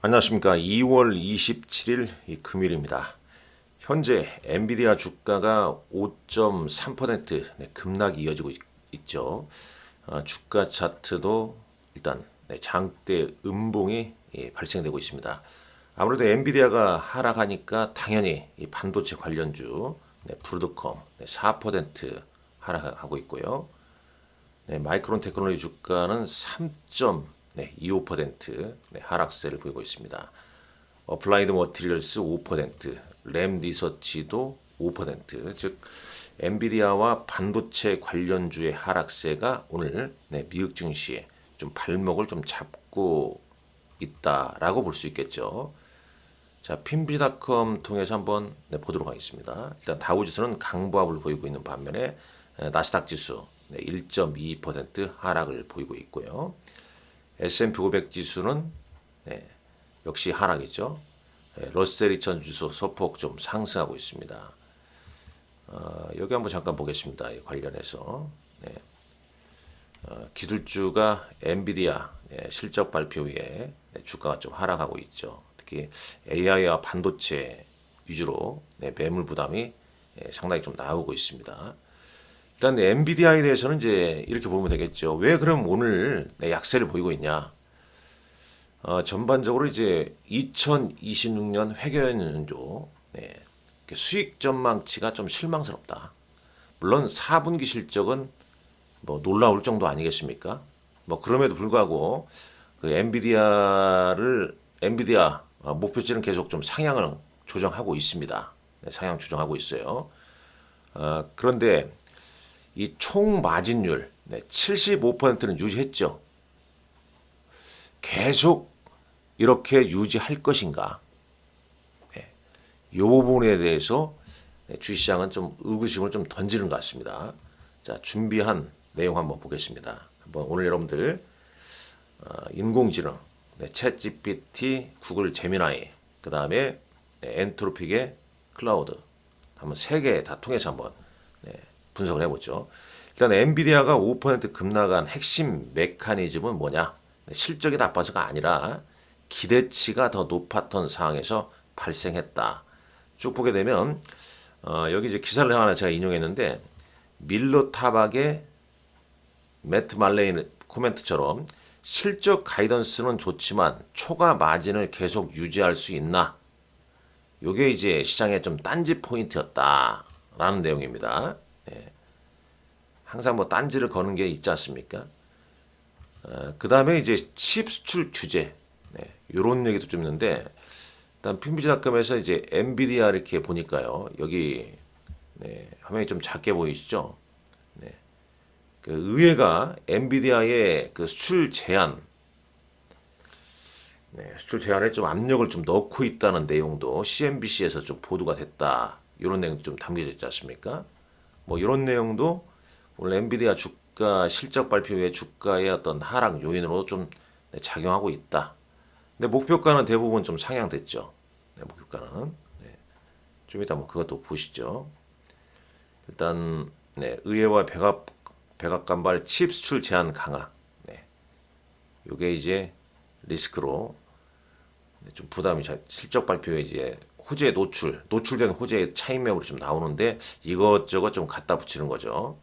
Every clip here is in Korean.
안녕하십니까. 2월 27일 금요일입니다. 현재 엔비디아 주가가 5.3% 급락이 이어지고 있죠. 주가 차트도 일단 장대 음봉이 발생되고 있습니다. 아무래도 엔비디아가 하락하니까 당연히 이 반도체 관련주 브로드컴 4% 하락하고 있고요. 마이크론 테크놀로지 주가는 3.25% 하락세를 보이고 있습니다. 어플라이드 머티리얼스 5%, 램 리서치도 5%, 즉 엔비디아와 반도체 관련주의 하락세가 오늘 미국 증시에 좀 발목을 좀 잡고 있다라고 볼 수 있겠죠. 자, 핀비닷컴 통해서 한번 보도록 하겠습니다. 일단 다우지수는 강보합을 보이고 있는 반면에 나스닥 지수 1.2% 하락을 보이고 있고요. S&P 500 지수는 역시 하락이죠. 러셀 2000 지수 소폭 좀 상승하고 있습니다. 여기 한번 잠깐 보겠습니다. 관련해서 기술주가 엔비디아 실적 발표 후에 주가가 좀 하락하고 있죠. 특히 AI와 반도체 위주로 매물 부담이 상당히 좀 나오고 있습니다. 일단 엔비디아에 대해서는 이제 이렇게 보면 되겠죠. 왜 그럼 오늘 약세를 보이고 있냐? 전반적으로 이제 2026년 회계연도 수익 전망치가 좀 실망스럽다. 물론 4분기 실적은 뭐 놀라울 정도 아니겠습니까? 뭐 그럼에도 불구하고 그 엔비디아 목표치는 계속 좀 상향을 조정하고 있습니다. 상향 조정하고 있어요. 그런데 이 총 마진율 75%는 유지했죠. 계속 이렇게 유지할 것인가? 이 부분에 대해서 주식시장은 좀 의구심을 좀 던지는 것 같습니다. 자, 준비한 내용 한번 보겠습니다. 한번 오늘 여러분들 인공지능, 챗 GPT, 구글 제미나이, 그 다음에 엔트로픽의 클라우드 한번 세 개 다 통해서 한번 분석을 해보죠. 일단 엔비디아가 5% 급락한 핵심 메커니즘은 뭐냐? 실적이 나빠서가 아니라 기대치가 더 높았던 상황에서 발생했다. 쭉 보게 되면 여기 이제 기사를 하나 제가 인용했는데 밀러 타박의 매트 말레인 코멘트처럼 실적 가이던스는 좋지만 초과 마진을 계속 유지할 수 있나? 이게 이제 시장의 좀 딴지 포인트였다라는 내용입니다. 항상 뭐 딴지를 거는 게 있지 않습니까? 그 다음에 이제 칩 수출 규제, 이런 얘기도 좀 있는데, 일단 핀비지닷컴에서 이제 엔비디아 이렇게 보니까요, 여기 화면이 좀 작게 보이시죠? 그 의회가 엔비디아의 그 수출 제한에 좀 압력을 좀 넣고 있다는 내용도 CNBC에서 좀 보도가 됐다. 이런 내용도 좀 담겨져 있지 않습니까? 뭐 이런 내용도 오늘 엔비디아 주가 실적 발표 후에 주가의 어떤 하락 요인으로 좀 작용하고 있다. 근데 목표가는 대부분 좀 상향됐죠. 목표가는. 좀 이따 뭐 그것도 보시죠. 일단 의회와 백악관발 칩 수출 제한 강화. 요게 이제 리스크로 좀 부담이 실적 발표에 이제 호재 노출된 호재의 차익 매물이 좀 나오는데 이것저것 좀 갖다 붙이는 거죠.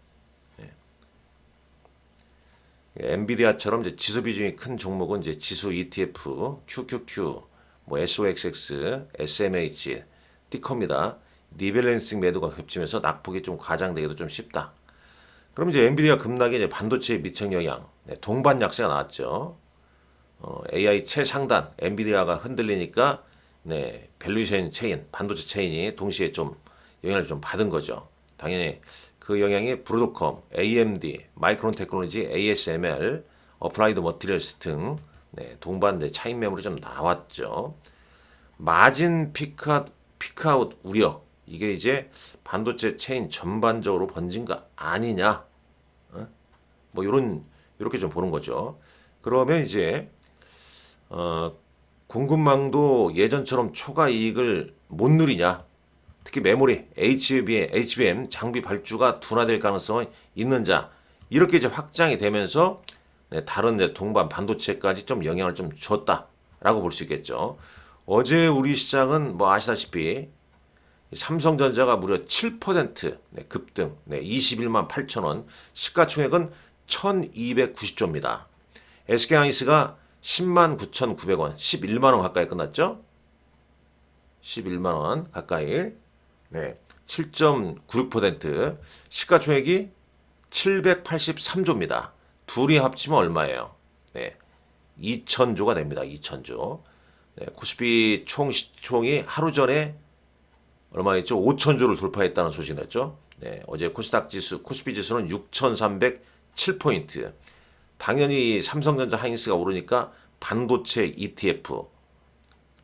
엔비디아처럼 이제 지수 비중이 큰 종목은 이제 지수 ETF, QQQ, 뭐 SOXX, SMH, 띠커입니다. 리밸런싱 매도가 겹치면서 낙폭이 좀 과장되기도 좀 쉽다. 그럼 이제 엔비디아 급락이 이제 반도체에 미친 영향, 동반 약세가 나왔죠. AI 최상단, 엔비디아가 흔들리니까 밸류에이션 체인, 반도체 체인이 동시에 좀 영향을 좀 받은 거죠. 당연히 그 영향이 브로드컴, AMD, 마이크론 테크놀로지, ASML, 어플라이드 머티리얼스 등 동반 차익 매물이 좀 나왔죠. 마진 피크아웃 우려, 이게 이제 반도체 체인 전반적으로 번진 거 아니냐? 뭐 이렇게 좀 보는 거죠. 그러면 이제 공급망도 예전처럼 초과 이익을 못 누리냐? 특히 메모리, HBM 장비 발주가 둔화될 가능성이 있는 자, 이렇게 이제 확장이 되면서 다른 동반 반도체까지 좀 영향을 좀 줬다. 라고 볼 수 있겠죠. 어제 우리 시장은 뭐 아시다시피 삼성전자가 무려 7% 급등, 21만 8천 원, 시가총액은 1290조입니다. SK하이닉스가 10만 9,900원, 11만 원 가까이 끝났죠? 11만 원 가까이, 7.96%, 시가총액이 783조입니다. 둘이 합치면 얼마예요? 2,000조가 됩니다. 2,000조. 코스피 총 시총이 하루 전에 얼마였죠? 5,000조를 돌파했다는 소식이 났죠. 어제 코스닥 지수, 코스피 지수는 6,307포인트. 당연히 삼성전자 하이닉스가 오르니까 반도체 ETF,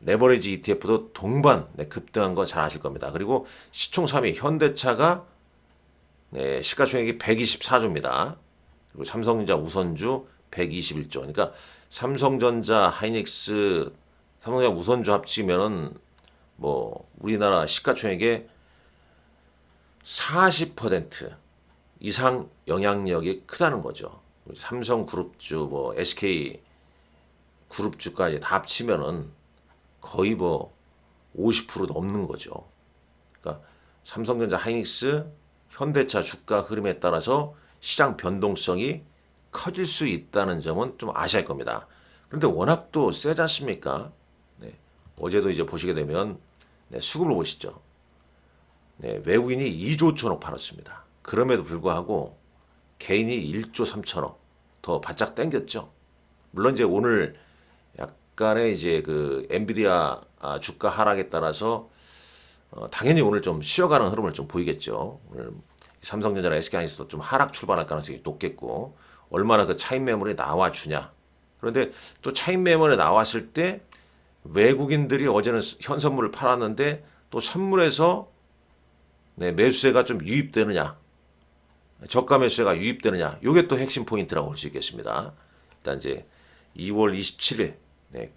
레버리지 ETF도 동반 급등한 거 잘 아실 겁니다. 그리고 시총 3위 현대차가 시가총액이 124조입니다. 그리고 삼성전자 우선주 121조. 그러니까 삼성전자 하이닉스, 삼성전자 우선주 합치면은 뭐 우리나라 시가총액의 40% 이상 영향력이 크다는 거죠. 삼성그룹주, 뭐 SK 그룹주까지 다 합치면은 거의 뭐 50% 넘는 거죠. 그러니까 삼성전자 하이닉스, 현대차 주가 흐름에 따라서 시장 변동성이 커질 수 있다는 점은 좀 아셔야 할 겁니다. 그런데 워낙 또 세지 않습니까? 어제도 이제 보시게 되면 수급을 보시죠. 외국인이 2조 천억 팔았습니다. 그럼에도 불구하고 개인이 1조 3천억 더 바짝 당겼죠. 물론 이제 오늘 약간의 이제 그 엔비디아 주가 하락에 따라서 당연히 오늘 좀 쉬어가는 흐름을 좀 보이겠죠. 오늘 삼성전자나 SK하이닉스도 좀 하락 출발할 가능성이 높겠고, 얼마나 그 차익 매물이 나와주냐. 그런데 또 차익 매물이 나왔을 때 외국인들이 어제는 현선물을 팔았는데 또 선물에서 매수세가 좀 유입되느냐, 저가 매수세가 유입되느냐, 이게 또 핵심 포인트라고 볼 수 있겠습니다. 일단 이제 2월 27일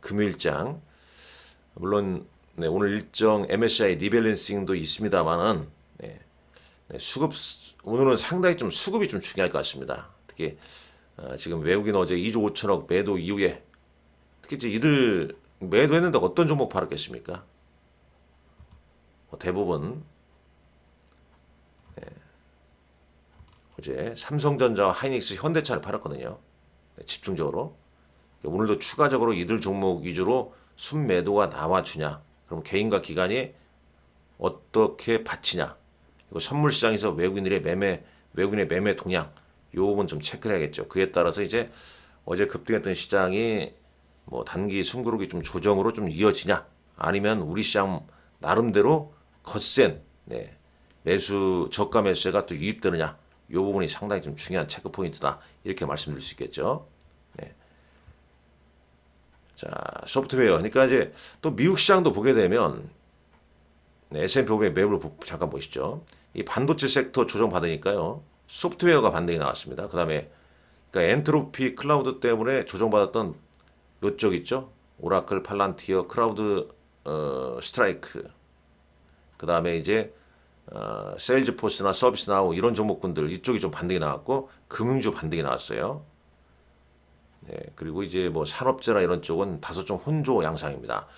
금요일장, 물론 오늘 일정 MSCI 리밸런싱도 있습니다만은 수급, 오늘은 상당히 좀 수급이 좀 중요할 것 같습니다. 특히 지금 외국인 어제 2조 5천억 매도 이후에 특히 이제 이들 매도했는데 어떤 종목 팔았겠습니까? 대부분 어제 삼성전자와 하이닉스, 현대차를 팔았거든요. 집중적으로. 오늘도 추가적으로 이들 종목 위주로 순매도가 나와주냐, 그럼 개인과 기관이 어떻게 받치냐, 그리고 선물 시장에서 외국인의 매매 동향, 요 부분 좀 체크를 해야겠죠. 그에 따라서 이제 어제 급등했던 시장이 뭐 단기 숨고르기 좀 조정으로 좀 이어지냐, 아니면 우리 시장 나름대로 거센 매수, 저가 매수세가 또 유입되느냐, 이 부분이 상당히 좀 중요한 체크 포인트다, 이렇게 말씀드릴 수 있겠죠. 자, 소프트웨어. 그러니까 이제 또 미국 시장도 보게 되면 S&P 500 매물 잠깐 보시죠. 이 반도체 섹터 조정 받으니까요, 소프트웨어가 반등이 나왔습니다. 그다음에 그러니까 엔트로피 클라우드 때문에 조정받았던 요쪽 있죠. 오라클, 팔란티어, 클라우드, 스트라이크. 그다음에 이제 세일즈포스나 서비스나우 이런 종목군들 이쪽이 좀 반등이 나왔고, 금융주 반등이 나왔어요. 그리고 이제 뭐 산업재나 이런 쪽은 다소 좀 혼조 양상입니다.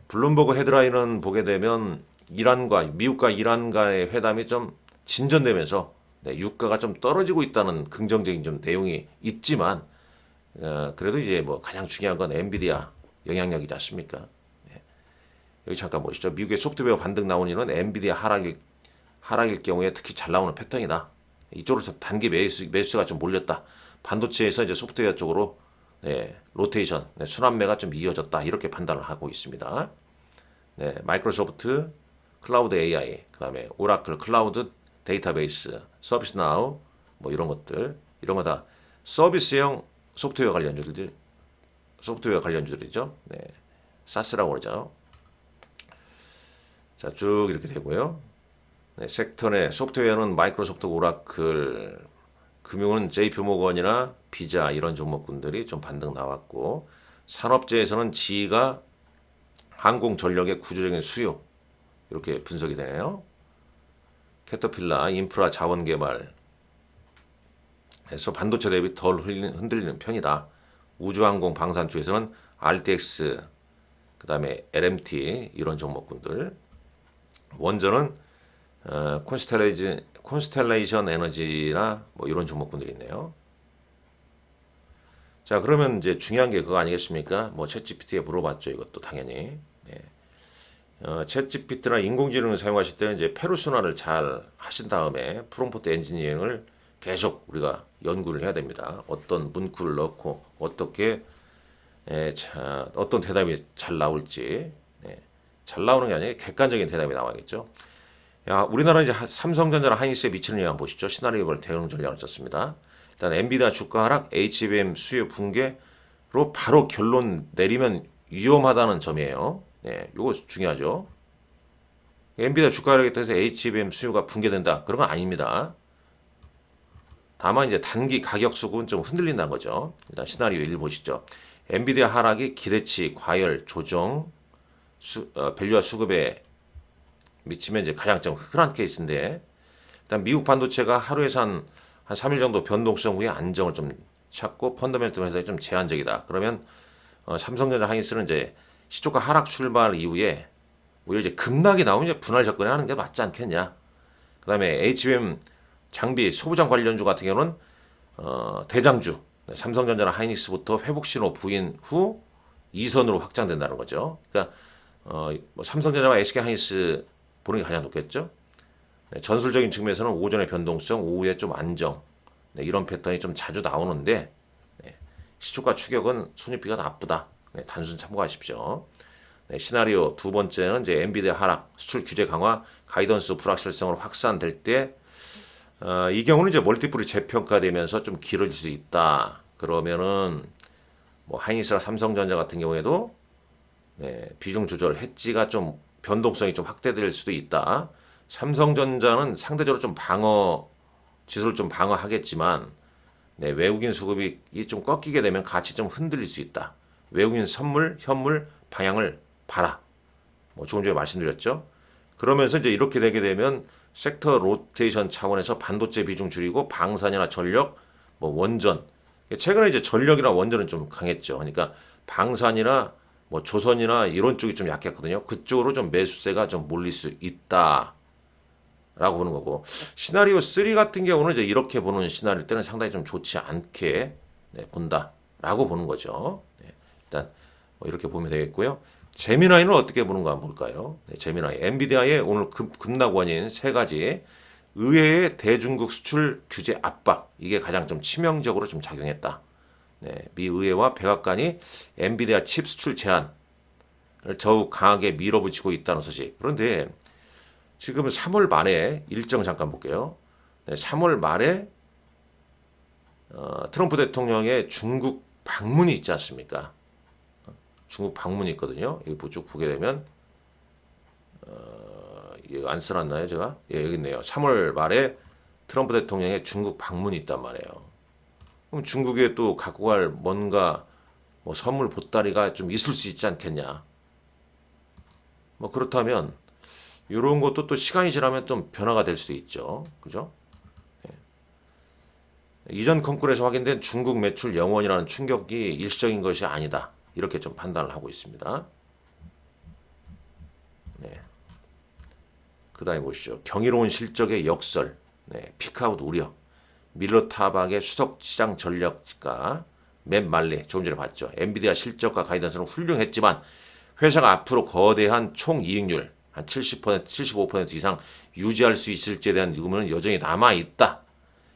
블룸버그 헤드라인은 보게 되면 미국과 이란 간의 회담이 좀 진전되면서 유가가 좀 떨어지고 있다는 긍정적인 좀 내용이 있지만, 그래도 이제 뭐 가장 중요한 건 엔비디아 영향력이지 않습니까? 여기 잠깐 보시죠. 미국의 소프트웨어 반등 나오는 이유는 엔비디아 하락일 경우에 특히 잘 나오는 패턴이다. 이쪽으로 단기 매수가 좀 몰렸다. 반도체에서 이제 소프트웨어 쪽으로 로테이션, 순환매가 좀 이어졌다, 이렇게 판단을 하고 있습니다. 마이크로소프트, 클라우드 AI, 그다음에 오라클, 클라우드 데이터베이스, 서비스나우, 뭐 이런 것들, 이런 거 다 서비스형 소프트웨어 관련주들이죠. 사스라고 그러죠. 자, 쭉 이렇게 되고요. 섹터 내 소프트웨어는 마이크로소프트, 오라클, 금융은 JP모건이나 비자 이런 종목군들이 좀 반등 나왔고, 산업재에서는 지가 항공전력의 구조적인 수요, 이렇게 분석이 되네요. 캐터필라, 인프라 자원개발 해서 반도체 대비 덜 흔들리는 편이다. 우주항공 방산주에서는 RTX, 그 다음에 LMT 이런 종목군들. 원전은 콘스텔레이션 에너지나 뭐 이런 종목군들이 있네요. 자, 그러면 이제 중요한 게 그거 아니겠습니까? 뭐 챗GPT에 물어봤죠. 이것도 당연히. 네. 챗GPT나 인공지능을 사용하실 때는 이제 페르소나를 잘 하신 다음에 프롬프트 엔지니어링을 계속 우리가 연구를 해야 됩니다. 어떤 문구를 넣고 어떻게 어떤 대답이 잘 나올지. 잘 나오는 게 아니라 객관적인 대답이 나와야겠죠. 야, 우리나라 이제 삼성전자랑 하이닉스에 미치는 영향 보시죠. 시나리오별 대응 전략을 썼습니다. 일단 엔비디아 주가 하락, HBM 수요 붕괴로 바로 결론 내리면 위험하다는 점이에요. 네, 이거 중요하죠. 엔비디아 주가 하락에 따라서 HBM 수요가 붕괴된다. 그런 건 아닙니다. 다만 이제 단기 가격 수급은 좀 흔들린다는 거죠. 일단 시나리오 1 보시죠. 엔비디아 하락이 기대치 과열 조정 밸류와 수급에 미치면 이제 가장 좀 흔한 케이스인데, 일단 미국 반도체가 하루에서 한 3일 정도 변동성 후에 안정을 좀 찾고 펀더멘털 회사에 좀 제한적이다. 그러면 삼성전자 하이닉스는 이제 시초가 하락 출발 이후에 오히려 이제 급락이 나오면 이제 분할 접근을 하는 게 맞지 않겠냐. 그다음에 HBM 장비 소부장 관련주 같은 경우는 대장주 삼성전자나 하이닉스부터 회복 신호 부인 후 2선으로 확장된다는 거죠. 그러니까 뭐 삼성전자와 SK 하이닉스 보는 게 가장 높겠죠. 네, 전술적인 측면에서는 오전의 변동성, 오후에 좀 안정, 네, 이런 패턴이 좀 자주 나오는데, 네, 시초가 추격은 손익비가 나쁘다. 네, 단순 참고하십시오. 네, 시나리오 두 번째는 이제 엔비디아 하락, 수출 규제 강화, 가이던스 불확실성으로 확산될 때, 이 경우는 이제 멀티플이 재평가되면서 좀 길어질 수 있다. 그러면은 뭐 하이닉스나 삼성전자 같은 경우에도 네, 비중 조절, 해지가 좀 변동성이 좀 확대될 수도 있다. 삼성전자는 상대적으로 좀 지수를 좀 방어하겠지만, 네, 외국인 수급이 좀 꺾이게 되면 같이 좀 흔들릴 수 있다. 외국인 현물 방향을 봐라. 뭐 조금 전에 말씀드렸죠. 그러면서 이제 이렇게 되게 되면 섹터 로테이션 차원에서 반도체 비중 줄이고 방산이나 전력, 뭐 원전. 최근에 이제 전력이나 원전은 좀 강했죠. 그러니까 방산이나 뭐 조선이나 이런 쪽이 좀 약했거든요. 그쪽으로 좀 매수세가 좀 몰릴 수 있다. 라고 보는 거고, 시나리오 3 같은 경우는 이제 이렇게 보는 시나리오 때는 상당히 좀 좋지 않게 본다라고 보는 거죠. 네, 일단 뭐 이렇게 보면 되겠고요. 제미나이는 어떻게 보는가 한번 볼까요? 네, 제미나이 엔비디아의 오늘 급락 원인 세 가지. 의회의 대중국 수출 규제 압박, 이게 가장 좀 치명적으로 좀 작용했다. 네, 미 의회와 백악관이 엔비디아 칩 수출 제한을 더욱 강하게 밀어붙이고 있다는 소식. 그런데 지금 3월 말에 일정 잠깐 볼게요. 네, 3월 말에 트럼프 대통령의 중국 방문이 있지 않습니까? 중국 방문이 있거든요. 여기 쭉 보게 되면 이거 안 써놨나요, 제가? 예, 여기 있네요. 3월 말에 트럼프 대통령의 중국 방문이 있단 말이에요. 그럼 중국에 또 갖고 갈 뭔가 뭐 선물 보따리가 좀 있을 수 있지 않겠냐? 뭐 그렇다면 이런 것도 또 시간이 지나면 좀 변화가 될 수도 있죠. 그죠? 예. 이전 컨콜에서 확인된 중국 매출 영원이라는 충격이 일시적인 것이 아니다. 이렇게 좀 판단을 하고 있습니다. 네. 그 다음에 보시죠. 경이로운 실적의 역설, 네. 피크아웃 우려, 밀러 타박의 수석 시장 전략가, 맵 말리, 조금 전에 봤죠. 엔비디아 실적과 가이던스는 훌륭했지만 회사가 앞으로 거대한 총이익률 한 70%, 75% 이상 유지할 수 있을지에 대한 의문은 여전히 남아있다.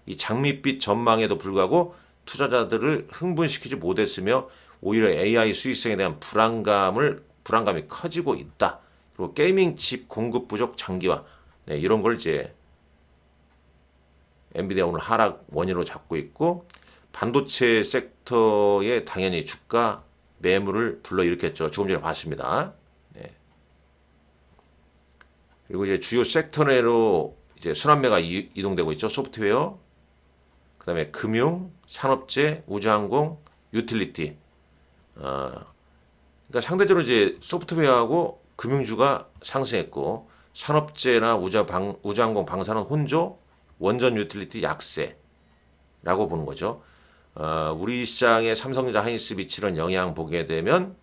이 장밋빛 전망에도 불구하고 투자자들을 흥분시키지 못했으며 오히려 AI 수익성에 대한 불안감이 커지고 있다. 그리고 게이밍 칩 공급 부족 장기화, 네, 이런 걸 이제 엔비디아 오늘 하락 원인으로 잡고 있고, 반도체 섹터에 당연히 주가 매물을 불러일으켰죠. 조금 전에 봤습니다. 네. 그리고 이제 주요 섹터 내로 이제 순환매가 이동되고 있죠. 소프트웨어, 그다음에 금융, 산업재, 우주항공, 유틸리티. 그러니까 상대적으로 이제 소프트웨어하고 금융주가 상승했고, 산업재나 우주항공, 방산은 혼조, 원전 유틸리티 약세라고 보는 거죠. 우리 시장에 삼성전자 하이닉스 미치는 영향 보게 되면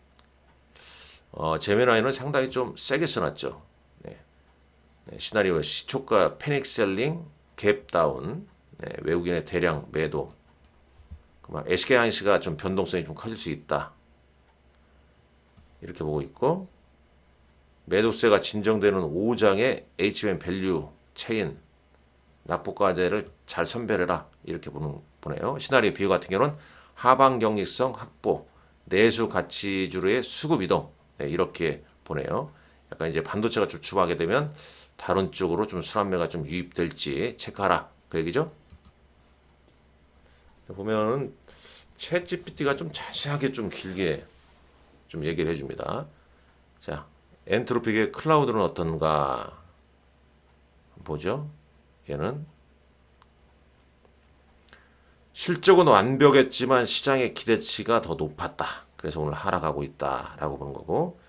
제미나이는 상당히 좀 세게 써놨죠. 네. 네, 시나리오 시초가 패닉 셀링, 갭 다운, 네, 외국인의 대량 매도. SK 하이닉스가 좀 변동성이 좀 커질 수 있다. 이렇게 보고 있고, 매도세가 진정되는 5장의 HM 밸류 체인 낙폭과제를 잘 선별해라. 이렇게 보네요. 시나리오 비교 같은 경우는 하방 경직성 확보, 내수 가치주로의 수급 이동. 네, 이렇게 보네요. 약간 이제 반도체가 좀 추가하게 되면 다른 쪽으로 좀 순환매가 좀 유입될지 체크하라. 그 얘기죠. 보면은 챗 GPT가 좀 자세하게 좀 길게 좀 얘기를 해줍니다. 자, 엔트로픽의 클라우드는 어떤가 보죠. 얘는 실적은 완벽했지만 시장의 기대치가 더 높았다. 그래서 오늘 하락하고 있다라고 본 거고,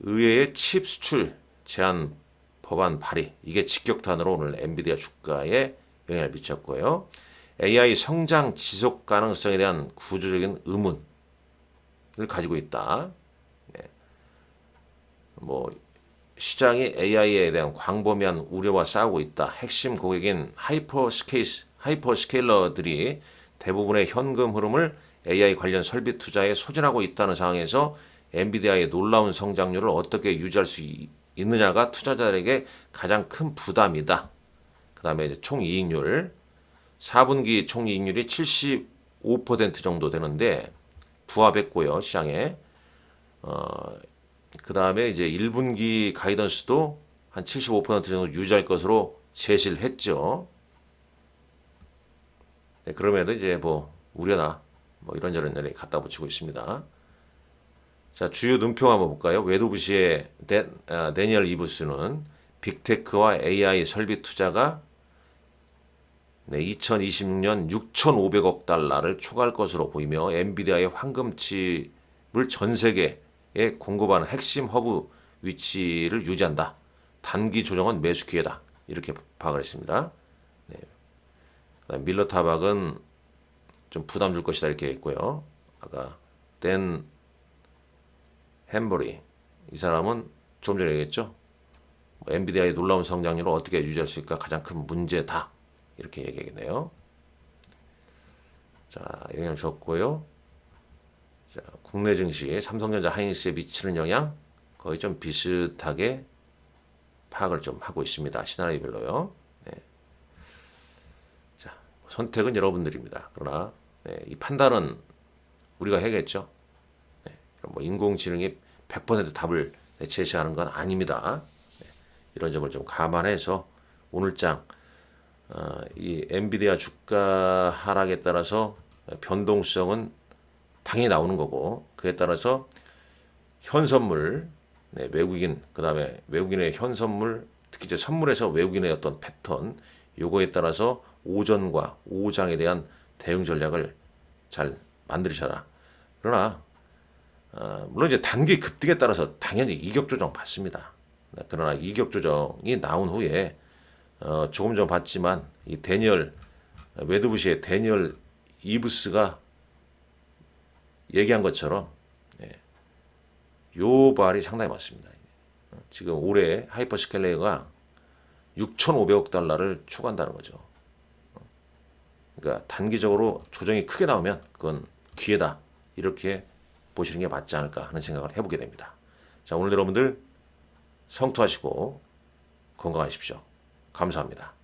의회의 칩 수출 제한 법안 발의, 이게 직격탄으로 오늘 엔비디아 주가에 영향을 미쳤고요. AI 성장 지속 가능성에 대한 구조적인 의문을 가지고 있다. 네. 뭐 시장이 AI에 대한 광범위한 우려와 싸우고 있다. 핵심 고객인 하이퍼스케일러들이 대부분의 현금 흐름을 AI 관련 설비 투자에 소진하고 있다는 상황에서 엔비디아의 놀라운 성장률을 어떻게 유지할 수 있느냐가 투자자들에게 가장 큰 부담이다. 그 다음에 총이익률, 4분기 총이익률이 75% 정도 되는데 부합했고요, 시장에. 그 다음에 이제 1분기 가이던스도 한 75% 정도 유지할 것으로 제시를 했죠. 네, 그럼에도 이제 뭐 우려나 뭐 이런저런 갖다 붙이고 있습니다. 자, 주요 눈평 한번 볼까요? 웨드부시의 데니얼 이브스는 빅테크와 AI 설비 투자가 2026년 6,500억 달러를 초과할 것으로 보이며 엔비디아의 황금칩을 전 세계에 공급하는 핵심 허브 위치를 유지한다. 단기 조정은 매수 기회다. 이렇게 파악을 했습니다. 네. 밀러 타박은 좀 부담 줄 것이다 이렇게 했고요. 아까 댄 햄버리, 이 사람은 조금 전에 얘기했죠. 엔비디아의 놀라운 성장률을 어떻게 유지할 수 있을까 가장 큰 문제다. 이렇게 얘기하겠네요. 자, 영향 줬고요. 자, 국내 증시 삼성전자 하이닉스에 미치는 영향 거의 좀 비슷하게 파악을 좀 하고 있습니다. 시나리오별로요. 네. 자, 선택은 여러분들입니다. 그러나 네, 이 판단은 우리가 해야겠죠. 네, 뭐 인공지능이 100% 답을 제시하는 건 아닙니다. 네, 이런 점을 좀 감안해서 오늘장 이 엔비디아 주가 하락에 따라서 변동성은 당연히 나오는 거고, 그에 따라서 현선물, 네, 외국인, 그 다음에 외국인의 현선물, 특히 이제 선물에서 외국인의 어떤 패턴, 요거에 따라서 오전과 오장에 대한 대응 전략을 잘 만들으셔라. 그러나 물론 이제 단기 급등에 따라서 당연히 이격 조정 받습니다. 그러나 이격 조정이 나온 후에 조금 전 봤지만 이 웨드부시의 데니얼 이브스가 얘기한 것처럼 요 말이 상당히 맞습니다. 지금 올해 하이퍼스케일러가 6,500억 달러를 초과한다는 거죠. 그러니까 단기적으로 조정이 크게 나오면 그건 기회다. 이렇게 보시는 게 맞지 않을까 하는 생각을 해보게 됩니다. 자, 오늘 여러분들 성투하시고 건강하십시오. 감사합니다.